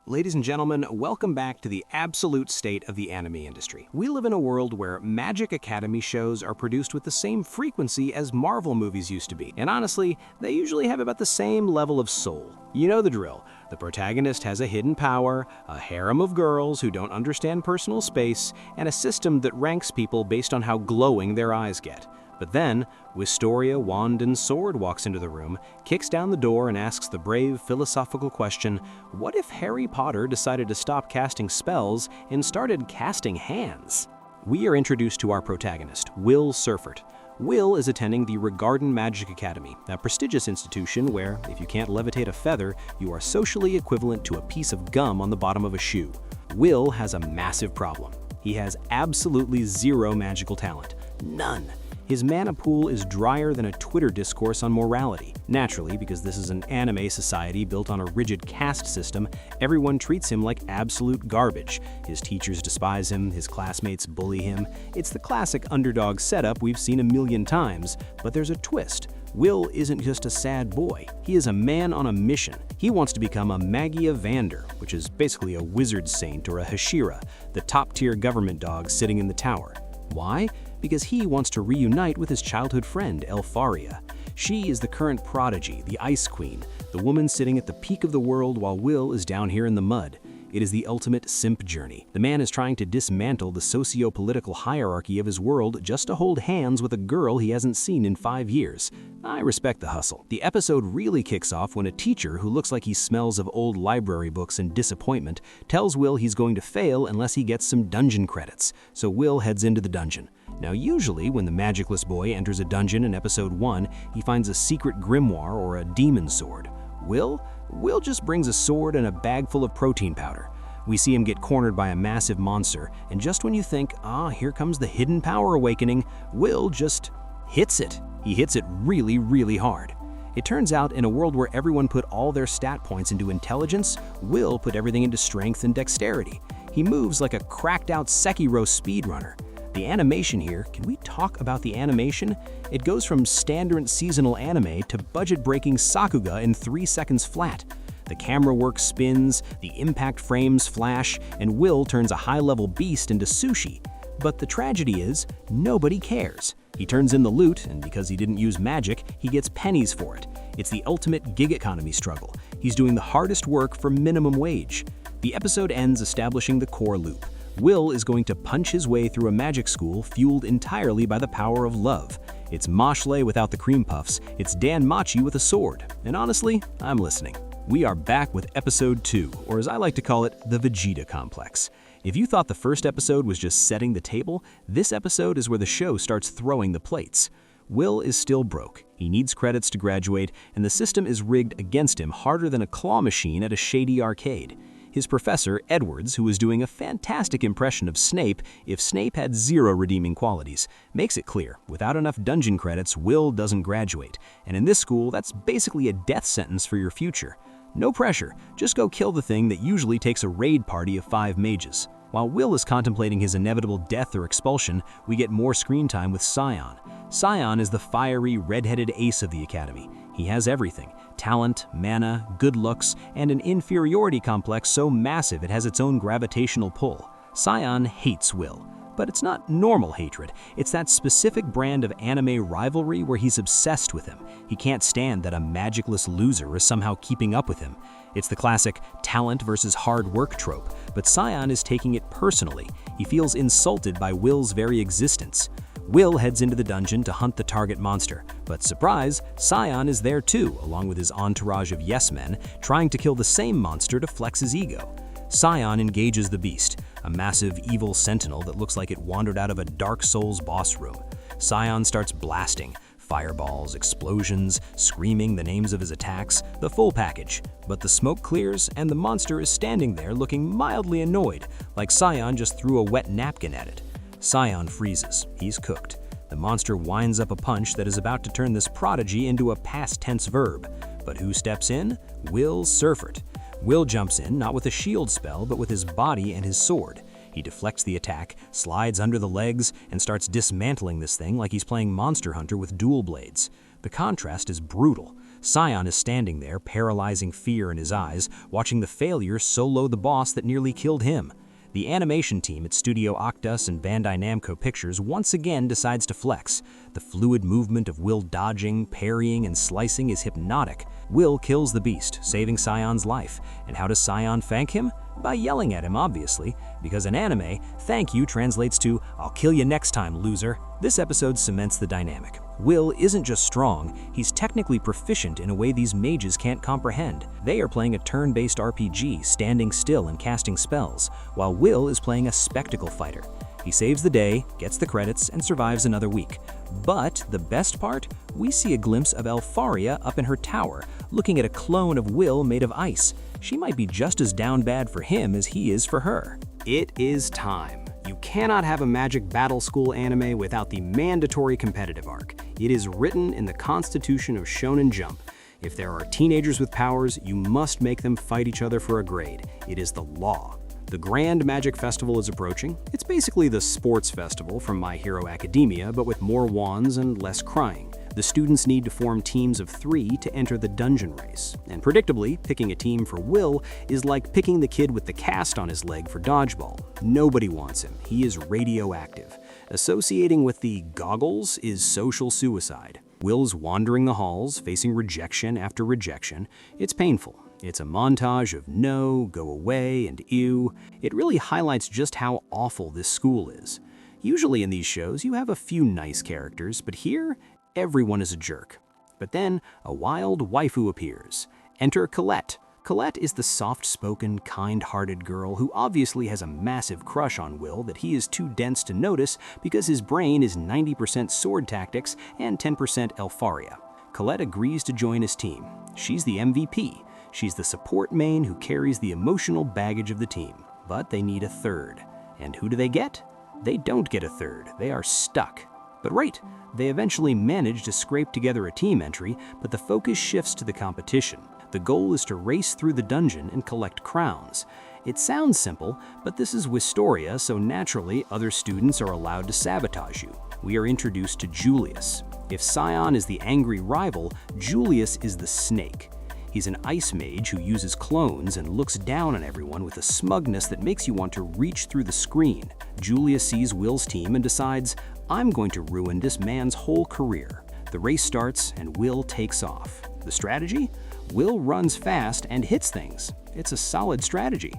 Ladies and gentlemen, welcome back to the absolute state of the anime industry. We live in a world where Magic Academy shows are produced with the same frequency as Marvel movies used to be. And honestly, they usually have about the same level of soul. You know the drill. The protagonist has a hidden power, a harem of girls who don't understand personal space, and a system that ranks people based on how glowing their eyes get. But then, Wistoria, Wand, and Sword walks into the room, kicks down the door, and asks the brave, philosophical question, what if Harry Potter decided to stop casting spells and started casting hands? We are introduced to our protagonist, Will Surfert. Will is attending the Rivalry Magic Academy, a prestigious institution where, if you can't levitate a feather, you are socially equivalent to a piece of gum on the bottom of a shoe. Will has a massive problem. He has absolutely zero magical talent. None. His mana pool is drier than a Twitter discourse on morality. Naturally, because this is an anime society built on a rigid caste system, everyone treats him like absolute garbage. His teachers despise him, his classmates bully him. It's the classic underdog setup we've seen a million times, but there's a twist. Will isn't just a sad boy. He is a man on a mission. He wants to become a Magia Vander, which is basically a wizard saint or a Hashira, the top-tier government dog sitting in the tower. Why? Because he wants to reunite with his childhood friend, Elfaria. She is the current prodigy, the Ice Queen, the woman sitting at the peak of the world while Will is down here in the mud. It is the ultimate simp journey. The man is trying to dismantle the socio-political hierarchy of his world just to hold hands with a girl he hasn't seen in 5 years. I respect the hustle. The episode really kicks off when a teacher who looks like he smells of old library books and disappointment tells Will he's going to fail unless he gets some dungeon credits. So Will heads into the dungeon. Now usually when the magicless boy enters a dungeon in episode 1, he finds a secret grimoire or a demon sword. Will just brings a sword and a bag full of protein powder. We see him get cornered by a massive monster, and just when you think, here comes the hidden power awakening, Will just hits it. He hits it really, really hard. It turns out in a world where everyone put all their stat points into intelligence, Will put everything into strength and dexterity. He moves like a cracked-out Sekiro speedrunner. The animation here, can we talk about the animation? It goes from standard seasonal anime to budget-breaking Sakuga in 3 seconds flat. The camera work spins, the impact frames flash, and Will turns a high-level beast into sushi. But the tragedy is, nobody cares. He turns in the loot, and because he didn't use magic, he gets pennies for it. It's the ultimate gig economy struggle. He's doing the hardest work for minimum wage. The episode ends establishing the core loop. Will is going to punch his way through a magic school fueled entirely by the power of love. It's Moshley without the cream puffs, it's Dan Machi with a sword, and honestly, I'm listening. We are back with episode 2, or as I like to call it, the Vegeta Complex. If you thought the first episode was just setting the table, this episode is where the show starts throwing the plates. Will is still broke, he needs credits to graduate, and the system is rigged against him harder than a claw machine at a shady arcade. His professor, Edwards, who is doing a fantastic impression of Snape if Snape had 0 redeeming qualities, makes it clear, without enough dungeon credits, Will doesn't graduate. And in this school, that's basically a death sentence for your future. No pressure, just go kill the thing that usually takes a raid party of 5 mages. While Will is contemplating his inevitable death or expulsion, we get more screen time with Scion. Scion is the fiery, red-headed ace of the academy. He has everything: talent, mana, good looks, and an inferiority complex so massive it has its own gravitational pull. Scion hates Will. But it's not normal hatred, it's that specific brand of anime rivalry where he's obsessed with him. He can't stand that a magicless loser is somehow keeping up with him. It's the classic talent versus hard work trope, but Scion is taking it personally. He feels insulted by Will's very existence. Will heads into the dungeon to hunt the target monster, but surprise, Scion is there too, along with his entourage of yes-men, trying to kill the same monster to flex his ego. Scion engages the beast, a massive evil sentinel that looks like it wandered out of a Dark Souls boss room. Scion starts blasting, fireballs, explosions, screaming the names of his attacks, the full package. But the smoke clears and the monster is standing there looking mildly annoyed, like Scion just threw a wet napkin at it. Scion freezes, he's cooked. The monster winds up a punch that is about to turn this prodigy into a past tense verb. But who steps in? Will Surfert. Will jumps in, not with a shield spell, but with his body and his sword. He deflects the attack, slides under the legs, and starts dismantling this thing like he's playing Monster Hunter with dual blades. The contrast is brutal. Scion is standing there, paralyzing fear in his eyes, watching the failure solo the boss that nearly killed him. The animation team at Studio Octus and Bandai Namco Pictures once again decides to flex. The fluid movement of Will dodging, parrying, and slicing is hypnotic. Will kills the beast, saving Scion's life. And how does Scion thank him? By yelling at him, obviously, because in anime, thank you translates to, "I'll kill you next time, loser." This episode cements the dynamic. Will isn't just strong, he's technically proficient in a way these mages can't comprehend. They are playing a turn-based RPG, standing still and casting spells, while Will is playing a spectacle fighter. He saves the day, gets the credits, and survives another week. But the best part? We see a glimpse of Elfaria up in her tower, looking at a clone of Will made of ice. She might be just as down bad for him as he is for her. It is time. You cannot have a Magic Battle School anime without the mandatory competitive arc. It is written in the constitution of Shonen Jump. If there are teenagers with powers, you must make them fight each other for a grade. It is the law. The Grand Magic Festival is approaching. It's basically the sports festival from My Hero Academia, but with more wands and less crying. The students need to form teams of 3 to enter the dungeon race. And predictably, picking a team for Will is like picking the kid with the cast on his leg for dodgeball. Nobody wants him. He is radioactive. Associating with the goggles is social suicide. Will's wandering the halls, facing rejection after rejection. It's painful. It's a montage of no, go away, and ew. It really highlights just how awful this school is. Usually in these shows, you have a few nice characters, but here, everyone is a jerk. But then, a wild waifu appears. Enter Colette. Colette is the soft-spoken, kind-hearted girl who obviously has a massive crush on Will that he is too dense to notice because his brain is 90% sword tactics and 10% Elfaria. Colette agrees to join his team. She's the MVP. She's the support main who carries the emotional baggage of the team. But they need a third. And who do they get? They don't get a third. They are stuck. But right, they eventually manage to scrape together a team entry, but the focus shifts to the competition. The goal is to race through the dungeon and collect crowns. It sounds simple, but this is Wistoria, so naturally other students are allowed to sabotage you. We are introduced to Julius. If Scion is the angry rival, Julius is the snake. He's an ice mage who uses clones and looks down on everyone with a smugness that makes you want to reach through the screen. Julius sees Will's team and decides, "I'm going to ruin this man's whole career." The race starts and Will takes off. The strategy? Will runs fast and hits things. It's a solid strategy.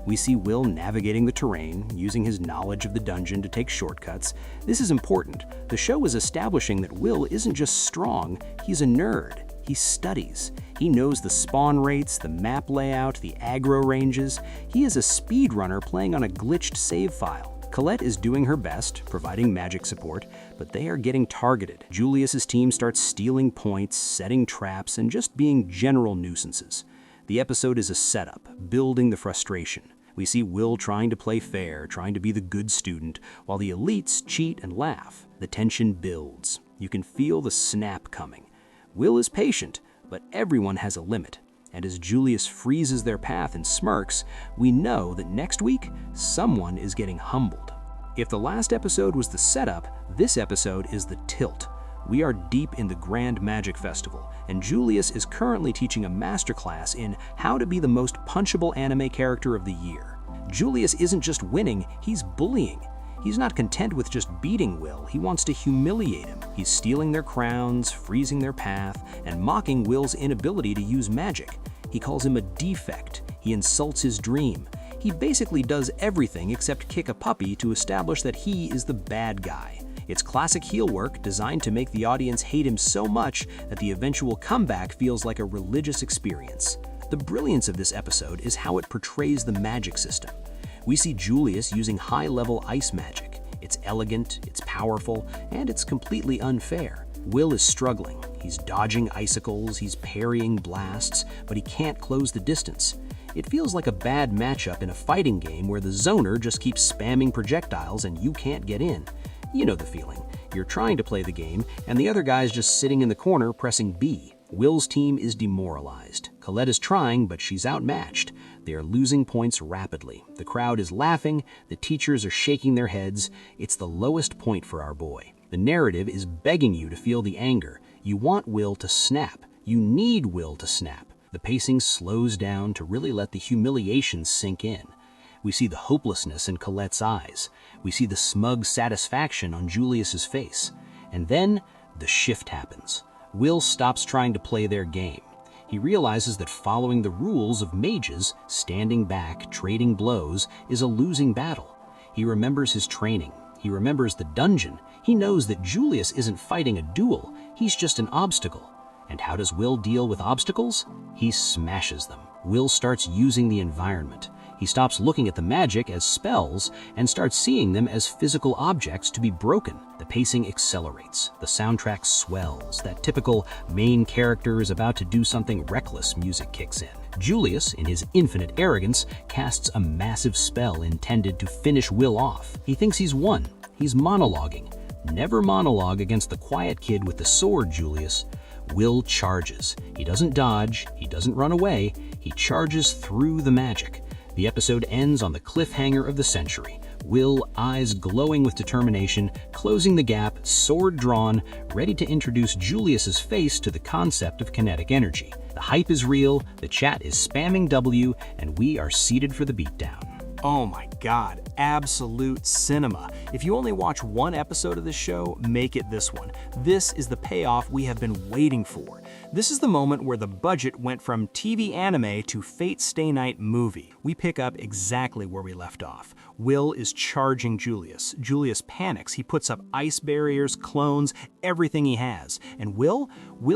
We see Will navigating the terrain, using his knowledge of the dungeon to take shortcuts. This is important. The show is establishing that Will isn't just strong, he's a nerd. He studies. He knows the spawn rates, the map layout, the aggro ranges. He is a speedrunner playing on a glitched save file. Colette is doing her best, providing magic support, but they are getting targeted. Julius's team starts stealing points, setting traps, and just being general nuisances. The episode is a setup, building the frustration. We see Will trying to play fair, trying to be the good student, while the elites cheat and laugh. The tension builds. You can feel the snap coming. Will is patient, but everyone has a limit. And as Julius freezes their path and smirks, we know that next week, someone is getting humbled. If the last episode was the setup, this episode is the tilt. We are deep in the Grand Magic Festival, and Julius is currently teaching a masterclass in how to be the most punchable anime character of the year. Julius isn't just winning, he's bullying. He's not content with just beating Will, he wants to humiliate him. He's stealing their crowns, freezing their path, and mocking Will's inability to use magic. He calls him a defect, he insults his dream. He basically does everything except kick a puppy to establish that he is the bad guy. It's classic heel work designed to make the audience hate him so much that the eventual comeback feels like a religious experience. The brilliance of this episode is how it portrays the magic system. We see Julius using high-level ice magic. It's elegant, it's powerful, and it's completely unfair. Will is struggling. He's dodging icicles, he's parrying blasts, but he can't close the distance. It feels like a bad matchup in a fighting game where the zoner just keeps spamming projectiles and you can't get in. You know the feeling. You're trying to play the game, and the other guy's just sitting in the corner pressing B. Will's team is demoralized. Colette is trying, but she's outmatched. They are losing points rapidly. The crowd is laughing, the teachers are shaking their heads. It's the lowest point for our boy. The narrative is begging you to feel the anger. You want Will to snap. You need Will to snap. The pacing slows down to really let the humiliation sink in. We see the hopelessness in Colette's eyes. We see the smug satisfaction on Julius's face. And then the shift happens. Will stops trying to play their game. He realizes that following the rules of mages, standing back, trading blows, is a losing battle. He remembers his training. He remembers the dungeon. He knows that Julius isn't fighting a duel. He's just an obstacle. And how does Will deal with obstacles? He smashes them. Will starts using the environment. He stops looking at the magic as spells and starts seeing them as physical objects to be broken. The pacing accelerates. The soundtrack swells. That typical main character is about to do something reckless music kicks in. Julius, in his infinite arrogance, casts a massive spell intended to finish Will off. He thinks he's won. He's monologuing. Never monologue against the quiet kid with the sword, Julius. Will charges. He doesn't dodge. He doesn't run away. He charges through the magic. The episode ends on the cliffhanger of the century. Will, eyes glowing with determination, closing the gap, sword drawn, ready to introduce Julius's face to the concept of kinetic energy. The hype is real, the chat is spamming W, and we are seated for the beatdown. Oh my God, absolute cinema. If you only watch one episode of this show, make it this one. This is the payoff we have been waiting for. This is the moment where the budget went from TV anime to Fate Stay Night movie. We pick up exactly where we left off. Will is charging Julius. Julius panics. He puts up ice barriers, clones, everything he has. And Will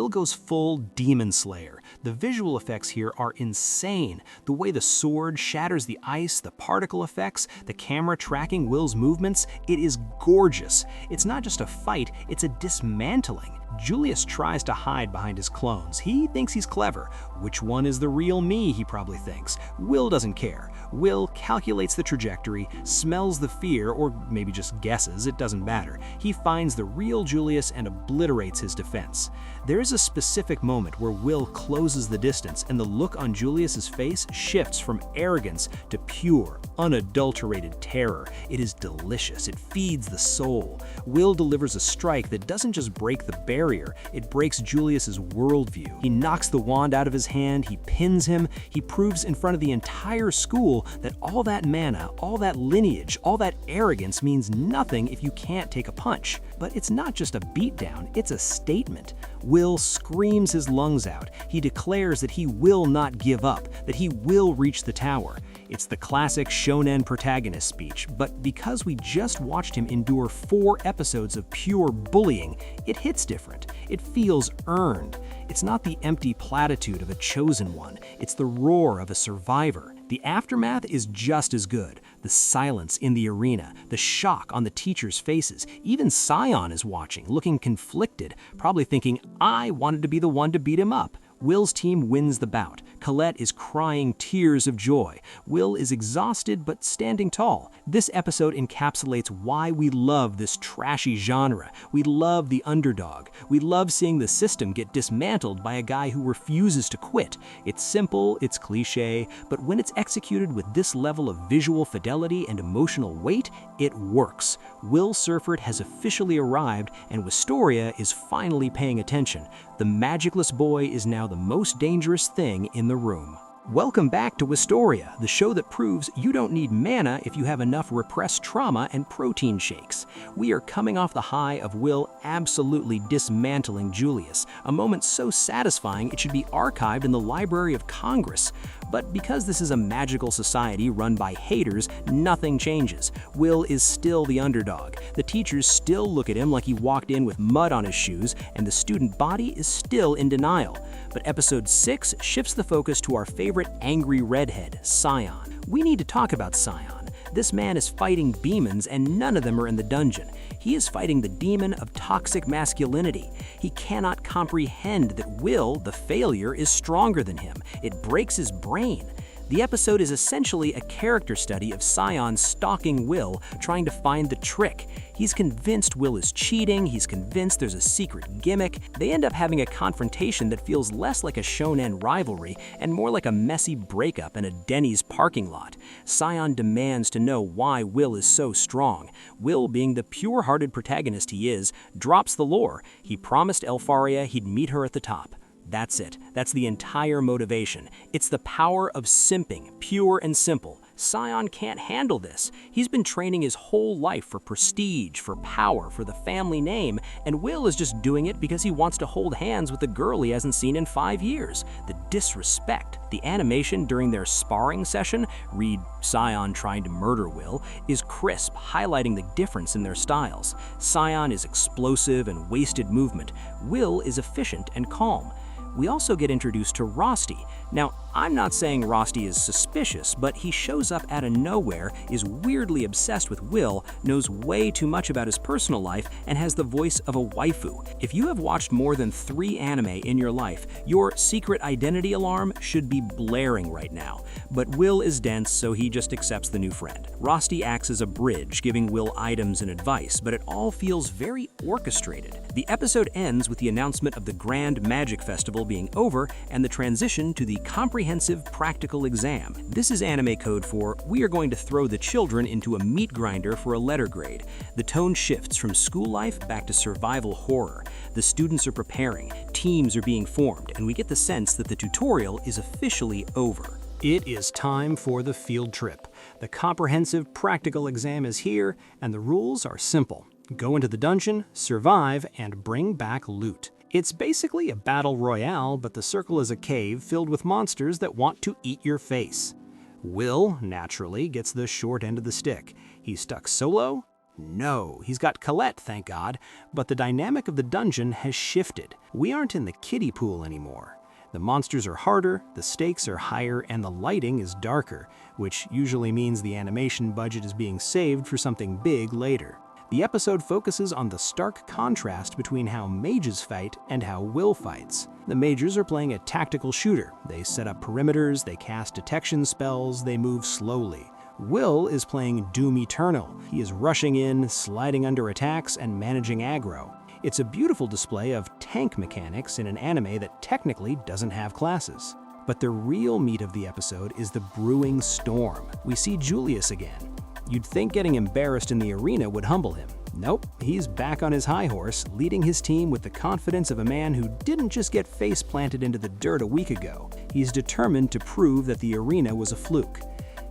goes full Demon Slayer. The visual effects here are insane. The way the sword shatters the ice, the particle effects, the camera tracking Will's movements, it is gorgeous. It's not just a fight, it's a dismantling. Julius tries to hide behind his clones. He thinks he's clever. Which one is the real me, he probably thinks. Will doesn't care. Will calculates the trajectory, smells the fear, or maybe just guesses, it doesn't matter. He finds the real Julius and obliterates his defense. There is a specific moment where Will closes the distance and the look on Julius's face shifts from arrogance to pure, unadulterated terror. It is delicious. It feeds the soul. Will delivers a strike that doesn't just break the barrier, it breaks Julius's worldview. He knocks the wand out of his hand, he pins him, he proves in front of the entire school that all that mana, all that lineage, all that arrogance means nothing if you can't take a punch. But it's not just a beatdown, it's a statement. Will screams his lungs out. He declares that he will not give up, that he will reach the tower. It's the classic shonen protagonist speech, but because we just watched him endure 4 episodes of pure bullying, it hits different. It feels earned. It's not the empty platitude of a chosen one, it's the roar of a survivor. The aftermath is just as good. The silence in the arena, the shock on the teachers' faces. Even Scion is watching, looking conflicted, probably thinking, I wanted to be the one to beat him up. Will's team wins the bout. Colette is crying tears of joy. Will is exhausted but standing tall. This episode encapsulates why we love this trashy genre. We love the underdog. We love seeing the system get dismantled by a guy who refuses to quit. It's simple, it's cliche, but when it's executed with this level of visual fidelity and emotional weight, it works. Will Surford has officially arrived, and Wistoria is finally paying attention. The magicless boy is now the most dangerous thing in the room. Welcome back to Wistoria, the show that proves you don't need mana if you have enough repressed trauma and protein shakes. We are coming off the high of Will absolutely dismantling Julius, a moment so satisfying it should be archived in the Library of Congress. But because this is a magical society run by haters, nothing changes. Will is still the underdog. The teachers still look at him like he walked in with mud on his shoes, and the student body is still in denial. But episode 6 shifts the focus to our favorite angry redhead, Scion. We need to talk about Scion. This man is fighting demons and none of them are in the dungeon. He is fighting the demon of toxic masculinity. He cannot comprehend that Will, the failure, is stronger than him. It breaks his brain. The episode is essentially a character study of Scion stalking Will, trying to find the trick. He's convinced Will is cheating, he's convinced there's a secret gimmick. They end up having a confrontation that feels less like a shonen rivalry and more like a messy breakup in a Denny's parking lot. Scion demands to know why Will is so strong. Will, being the pure-hearted protagonist he is, drops the lore. He promised Elfaria he'd meet her at the top. That's it. That's the entire motivation. It's the power of simping, pure and simple. Scion can't handle this. He's been training his whole life for prestige, for power, for the family name, and Will is just doing it because he wants to hold hands with a girl he hasn't seen in 5 years. The disrespect. The animation during their sparring session, read Scion trying to murder Will, is crisp, highlighting the difference in their styles. Scion is explosive and wasted movement. Will is efficient and calm. We also get introduced to Rosti. Now, I'm not saying Rosti is suspicious, but he shows up out of nowhere, is weirdly obsessed with Will, knows way too much about his personal life, and has the voice of a waifu. If you have watched more than 3 anime in your life, your secret identity alarm should be blaring right now. But Will is dense, so he just accepts the new friend. Rosti acts as a bridge, giving Will items and advice, but it all feels very orchestrated. The episode ends with the announcement of the Grand Magic Festival being over and the transition to the comprehensive practical exam. This is anime code for we are going to throw the children into a meat grinder for a letter grade. The tone shifts from school life back to survival horror. The students are preparing, teams are being formed, and we get the sense that the tutorial is officially over. It is time for the field trip. The comprehensive practical exam is here, and the rules are simple. Go into the dungeon, survive, and bring back loot. It's basically a battle royale, but the circle is a cave filled with monsters that want to eat your face. Will, naturally, gets the short end of the stick. He's stuck solo? No, he's got Colette, thank God, but the dynamic of the dungeon has shifted. We aren't in the kiddie pool anymore. The monsters are harder, the stakes are higher, and the lighting is darker, which usually means the animation budget is being saved for something big later. The episode focuses on the stark contrast between how mages fight and how Will fights. The mages are playing a tactical shooter. They set up perimeters, they cast detection spells, they move slowly. Will is playing Doom Eternal. He is rushing in, sliding under attacks, and managing aggro. It's a beautiful display of tank mechanics in an anime that technically doesn't have classes. But the real meat of the episode is the brewing storm. We see Julius again. You'd think getting embarrassed in the arena would humble him. Nope, he's back on his high horse, leading his team with the confidence of a man who didn't just get face planted into the dirt a week ago. He's determined to prove that the arena was a fluke.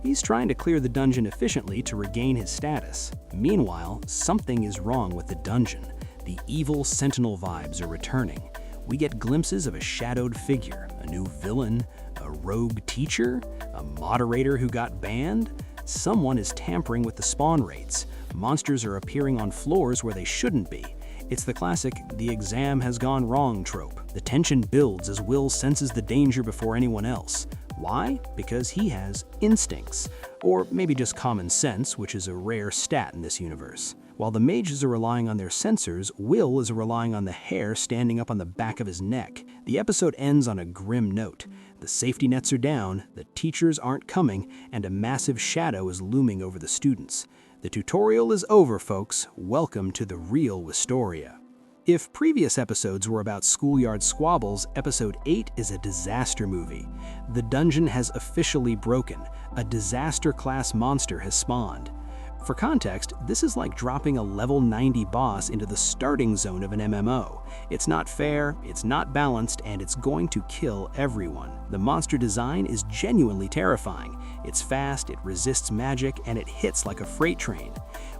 He's trying to clear the dungeon efficiently to regain his status. Meanwhile, something is wrong with the dungeon. The evil sentinel vibes are returning. We get glimpses of a shadowed figure, a new villain, a rogue teacher, a moderator who got banned. Someone is tampering with the spawn rates. Monsters are appearing on floors where they shouldn't be. It's the classic, the exam has gone wrong trope. The tension builds as Will senses the danger before anyone else. Why? Because he has instincts. Or maybe just common sense, which is a rare stat in this universe. While the mages are relying on their sensors, Will is relying on the hair standing up on the back of his neck. The episode ends on a grim note. The safety nets are down, the teachers aren't coming, and a massive shadow is looming over the students. The tutorial is over, folks. Welcome to the real Wistoria. If previous episodes were about schoolyard squabbles, episode 8 is a disaster movie. The dungeon has officially broken. A disaster-class monster has spawned. For context, this is like dropping a level 90 boss into the starting zone of an MMO. It's not fair, it's not balanced, and it's going to kill everyone. The monster design is genuinely terrifying. It's fast, it resists magic, and it hits like a freight train.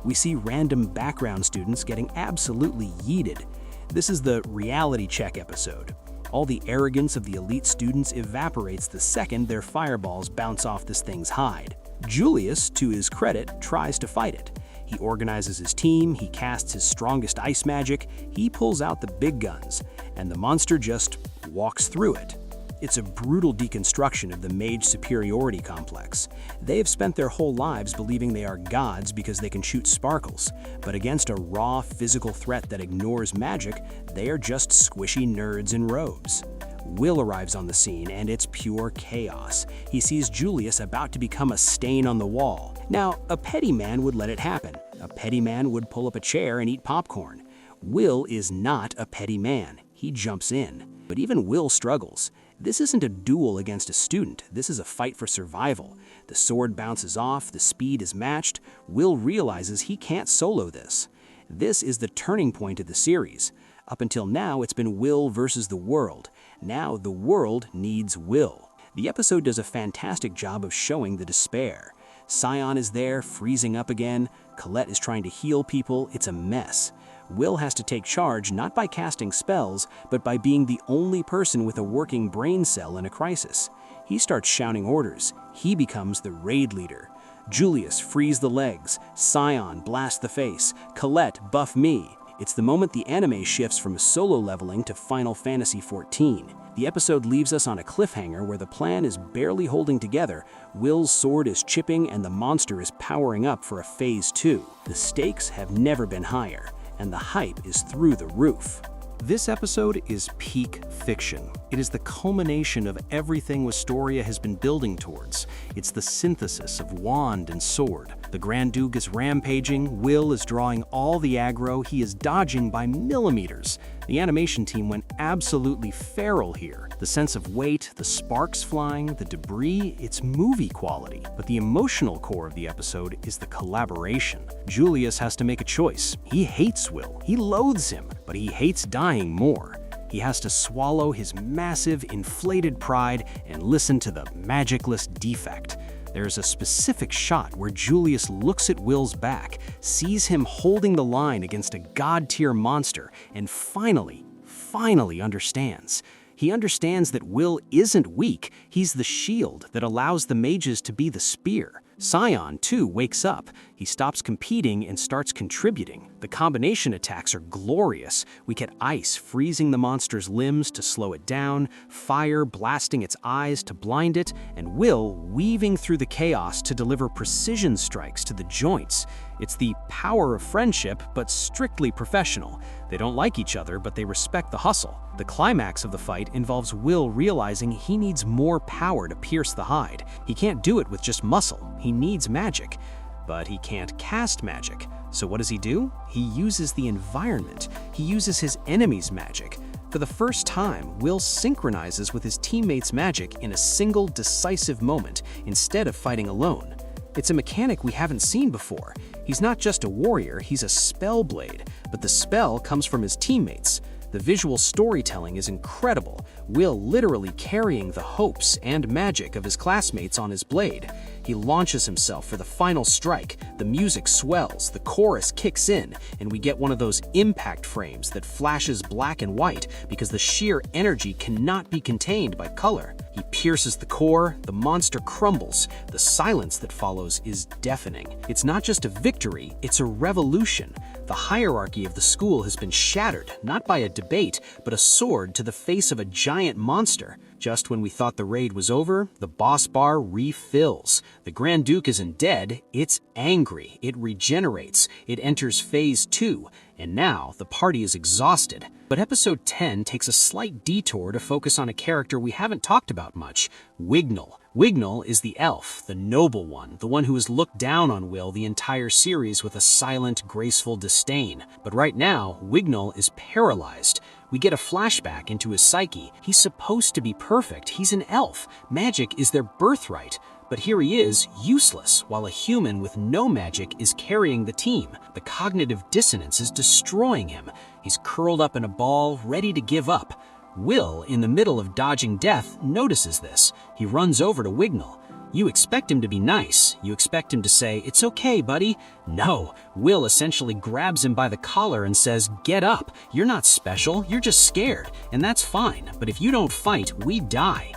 We see random background students getting absolutely yeeted. This is the reality check episode. All the arrogance of the elite students evaporates the second their fireballs bounce off this thing's hide. Julius, to his credit, tries to fight it. He organizes his team, he casts his strongest ice magic, he pulls out the big guns, and the monster just walks through it. It's a brutal deconstruction of the mage superiority complex. They have spent their whole lives believing they are gods because they can shoot sparkles, but against a raw physical threat that ignores magic, they are just squishy nerds in robes. Will arrives on the scene, and it's pure chaos. He sees Julius about to become a stain on the wall. Now, a petty man would let it happen. A petty man would pull up a chair and eat popcorn. Will is not a petty man. He jumps in. But even Will struggles. This isn't a duel against a student. This is a fight for survival. The sword bounces off, the speed is matched. Will realizes he can't solo this. This is the turning point of the series. Up until now, it's been Will versus the world. Now the world needs Will. The episode does a fantastic job of showing the despair. Scion is there, freezing up again. Colette is trying to heal people. It's a mess. Will has to take charge not by casting spells, but by being the only person with a working brain cell in a crisis. He starts shouting orders. He becomes the raid leader. Julius, freeze the legs. Scion, blast the face. Colette, buff me. It's the moment the anime shifts from solo leveling to Final Fantasy XIV. The episode leaves us on a cliffhanger where the plan is barely holding together, Will's sword is chipping, and the monster is powering up for a Phase 2. The stakes have never been higher, and the hype is through the roof. This episode is peak fiction. It is the culmination of everything Wistoria has been building towards. It's the synthesis of wand and sword. The Grand Duke is rampaging, Will is drawing all the aggro, he is dodging by millimeters. The animation team went absolutely feral here. The sense of weight, the sparks flying, the debris, it's movie quality. But the emotional core of the episode is the collaboration. Julius has to make a choice. He hates Will, he loathes him, but he hates dying more. He has to swallow his massive, inflated pride and listen to the magicless defect. There's a specific shot where Julius looks at Will's back, sees him holding the line against a god-tier monster, and finally understands. He understands that Will isn't weak, he's the shield that allows the mages to be the spear. Scion, too, wakes up. He stops competing and starts contributing. The combination attacks are glorious. We get ice freezing the monster's limbs to slow it down, fire blasting its eyes to blind it, and Will weaving through the chaos to deliver precision strikes to the joints. It's the power of friendship, but strictly professional. They don't like each other, but they respect the hustle. The climax of the fight involves Will realizing he needs more power to pierce the hide. He can't do it with just muscle. He needs magic. But he can't cast magic. So what does he do? He uses the environment. He uses his enemy's magic. For the first time, Will synchronizes with his teammates' magic in a single decisive moment, instead of fighting alone. It's a mechanic we haven't seen before. He's not just a warrior, he's a spell blade, but the spell comes from his teammates. The visual storytelling is incredible, Will literally carrying the hopes and magic of his classmates on his blade. He launches himself for the final strike, the music swells, the chorus kicks in, and we get one of those impact frames that flashes black and white because the sheer energy cannot be contained by color. He pierces the core, the monster crumbles, the silence that follows is deafening. It's not just a victory, it's a revolution. The hierarchy of the school has been shattered, not by a debate, but a sword to the face of a giant monster. Just when we thought the raid was over, the boss bar refills. The Grand Duke isn't dead, it's angry, it regenerates, it enters Phase 2, and now the party is exhausted. But Episode 10 takes a slight detour to focus on a character we haven't talked about much, Wignall. Wignall is the elf, the noble one, the one who has looked down on Will the entire series with a silent, graceful disdain. But right now, Wignall is paralyzed. We get a flashback into his psyche. He's supposed to be perfect. He's an elf. Magic is their birthright. But here he is, useless, while a human with no magic is carrying the team. The cognitive dissonance is destroying him. He's curled up in a ball, ready to give up. Will, in the middle of dodging death, notices this. He runs over to Wignall. You expect him to be nice. You expect him to say, "It's okay, buddy." No, Will essentially grabs him by the collar and says, "Get up. You're not special. You're just scared. And that's fine. But if you don't fight, we die."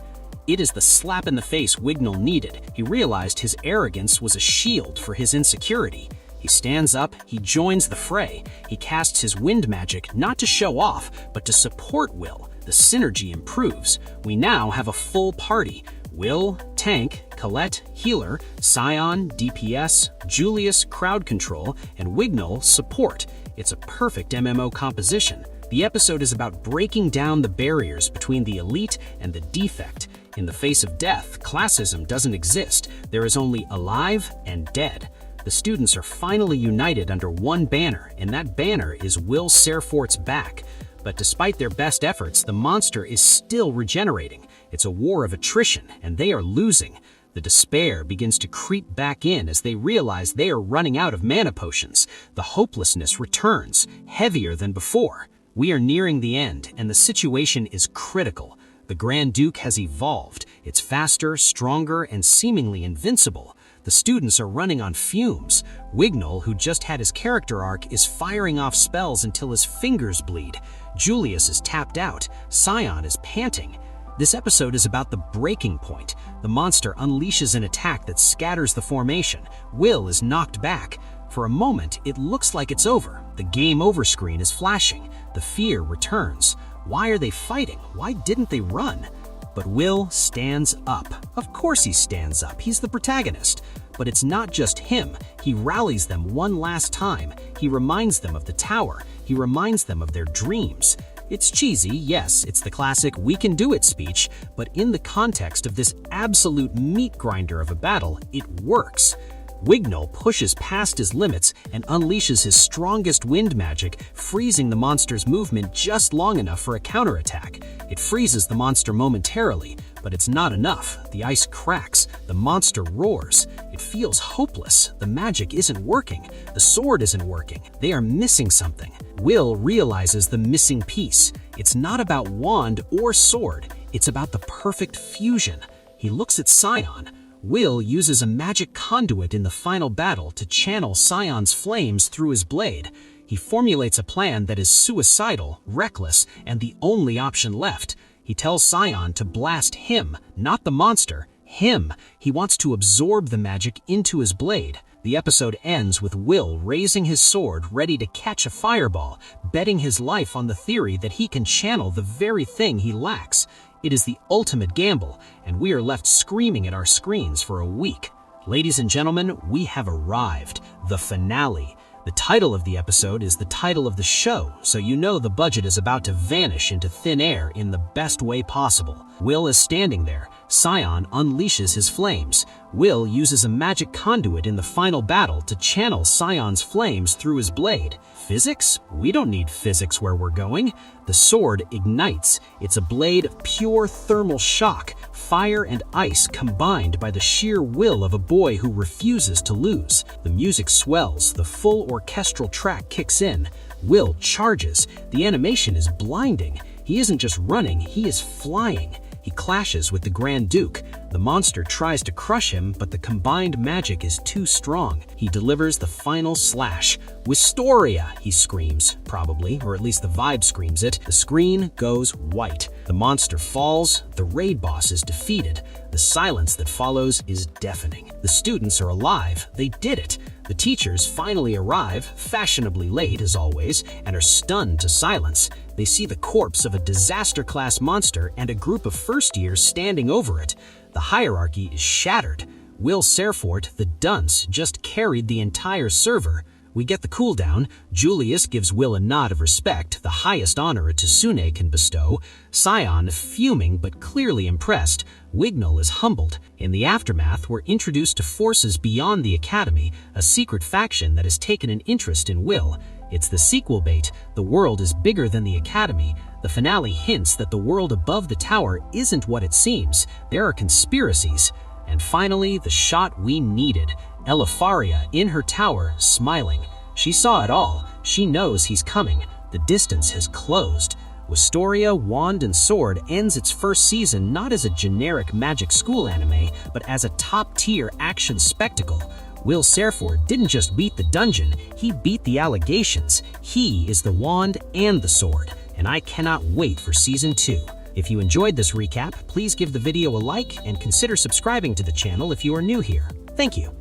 It is the slap in the face Wignall needed. He realized his arrogance was a shield for his insecurity. He stands up, he joins the fray. He casts his wind magic not to show off, but to support Will. The synergy improves. We now have a full party. Will, tank, Colette, healer, Scion, DPS, Julius, crowd control, and Wignall, support. It's a perfect MMO composition. The episode is about breaking down the barriers between the elite and the defect. In the face of death, classism doesn't exist. There is only alive and dead. The students are finally united under one banner, and that banner is Will Serfort's back. But despite their best efforts, the monster is still regenerating. It's a war of attrition, and they are losing. The despair begins to creep back in as they realize they are running out of mana potions. The hopelessness returns, heavier than before. We are nearing the end, and the situation is critical. The Grand Duke has evolved. It's faster, stronger, and seemingly invincible. The students are running on fumes. Wignall, who just had his character arc, is firing off spells until his fingers bleed. Julius is tapped out. Scion is panting. This episode is about the breaking point. The monster unleashes an attack that scatters the formation. Will is knocked back. For a moment, it looks like it's over. The game over screen is flashing. The fear returns. Why are they fighting? Why didn't they run? But Will stands up. Of course he stands up. He's the protagonist. But it's not just him. He rallies them one last time. He reminds them of the tower. He reminds them of their dreams. It's cheesy, yes, it's the classic "we can do it" speech, but in the context of this absolute meat grinder of a battle, it works. Wignall pushes past his limits and unleashes his strongest wind magic, freezing the monster's movement just long enough for a counterattack. It freezes the monster momentarily, but it's not enough. The ice cracks, the monster roars. It feels hopeless. The magic isn't working. The sword isn't working. They are missing something. Will realizes the missing piece. It's not about wand or sword. It's about the perfect fusion. He looks at Scion. Will uses a magic conduit in the final battle to channel Scion's flames through his blade. He formulates a plan that is suicidal, reckless, and the only option left. He tells Scion to blast him, not the monster, him. He wants to absorb the magic into his blade. The episode ends with Will raising his sword ready to catch a fireball, betting his life on the theory that he can channel the very thing he lacks. It is the ultimate gamble, and we are left screaming at our screens for a week. Ladies and gentlemen, we have arrived. The finale. The title of the episode is the title of the show, so you know the budget is about to vanish into thin air in the best way possible. Will is standing there. Scion unleashes his flames. Will uses a magic conduit in the final battle to channel Scion's flames through his blade. Physics? We don't need physics where we're going. The sword ignites. It's a blade of pure thermal shock, fire and ice combined by the sheer will of a boy who refuses to lose. The music swells. The full orchestral track kicks in. Will charges. The animation is blinding. He isn't just running, he is flying. He clashes with the Grand Duke. The monster tries to crush him, but the combined magic is too strong. He delivers the final slash. "Wistoria!" he screams, probably, or at least the vibe screams it. The screen goes white. The monster falls. The raid boss is defeated. The silence that follows is deafening. The students are alive. They did it. The teachers finally arrive, fashionably late as always, and are stunned to silence. They see the corpse of a disaster-class monster and a group of first years standing over it. The hierarchy is shattered. Will Serfort, the dunce, just carried the entire server. We get the cooldown. Julius gives Will a nod of respect, the highest honor a Tsune can bestow. Scion, fuming but clearly impressed. Wignall is humbled. In the aftermath, we're introduced to forces beyond the Academy, a secret faction that has taken an interest in Will. It's the sequel bait. The world is bigger than the Academy. The finale hints that the world above the tower isn't what it seems. There are conspiracies. And finally, the shot we needed. Elifaria in her tower, smiling. She saw it all. She knows he's coming. The distance has closed. Wistoria, Wand and Sword ends its first season not as a generic magic school anime, but as a top-tier action spectacle. Will Serfort didn't just beat the dungeon, he beat the allegations. He is the wand and the sword, and I cannot wait for Season 2. If you enjoyed this recap, please give the video a like and consider subscribing to the channel if you are new here. Thank you.